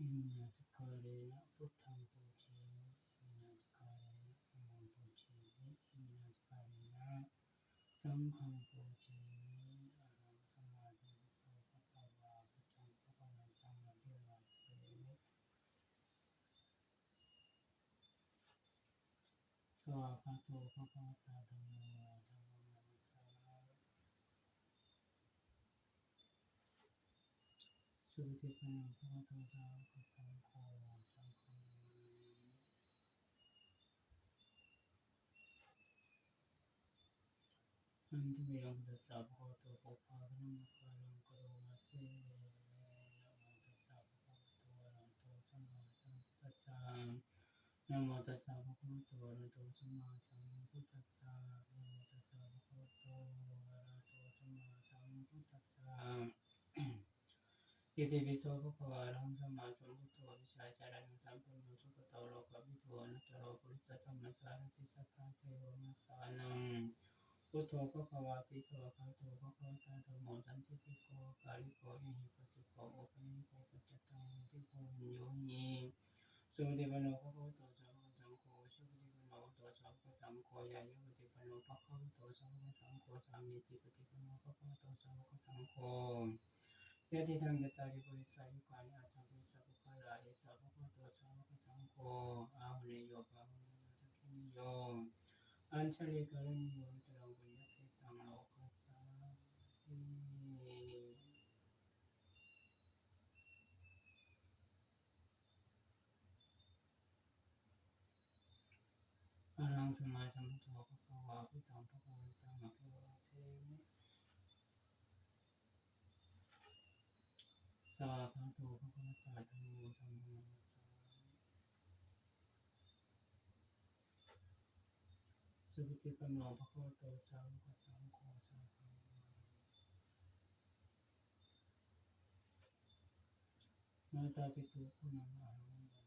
อิมินาสการะนะพุทธังปูเชมิอิมินาสการะนะธัมมังปูเชมิอิมินาสการะนะสังฆังปูเชมิอะระหังสัมมาสัมพุทโธภะคะวาพุทธังภะคะวันตังอะภิวาเทมิสวากขาโตภะคะวะตาธัมโมธัมมังนัมสสามิสุปฏิปันโนภะคะวะโตสาวกสังโฆสังฆังนะมามิอันตุเมโตัสสะภะคะวะโตปุพพะคะนามะคะลังกะโรมาเสนะโมตัสสะภะคะวะโตอะระหะโตสัมมาสัมพุทธัสสะนะโมตัสสะภะคะวะโตอะระหะโตสัมมาสัมพุทธัสสะนะโมตัสสะภะคะวะโตอะระหะโตสัมมาสัมพุทธัสสะอิติปิโสภะคะวะอะระหังสัมมาสัมพุทโธวิชชาจารณังสัมปันโนสุขโตโลกวิทูอนัตตโรปุริสธัมมัสสารติสัทธาเทวมัสสานังพุทโธภะคะวะติสวะคะโตภะคะวะตาธัมโมสันติติโกกาลิโกอิหิปัสสิโกโอปนิโกปัจจตังติโกวิญโยหิสุปฏิปันโนภะคะวะโตสาวกสังโฆสุปฏิปันโนภะคะวะโตสาวกสังโฆยานปฏิปันโนภะคะวะโตสาวกสังโฆสามีจิปฏิปันโนภะคะวะโตสาวกสังโฆยะติทังยะตาริปุริสายุคานิอัตถังปุริสปุคคลาเอสะภะคะวะโตสาวกสังโฆอาหุเนโยปะหุเนโยทัคคินิโยอัญชลิกะระนิโยตรังปุญญเพตังโลกัสสามิอะระหังสัมมาสัมพุทโธภะคะวะพุทธังภะคะวันตังอะภิวาเทมิสวากขาโตภะคะวะตาธัมโมธัมมังนัมสสามิสุปฏิปันโนภะคะวะโตสาวกสังโฆสังฆังนะมาตาปิตุคุณังอหังวันทา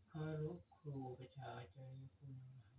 คารุครูประชาจารย์คุณัง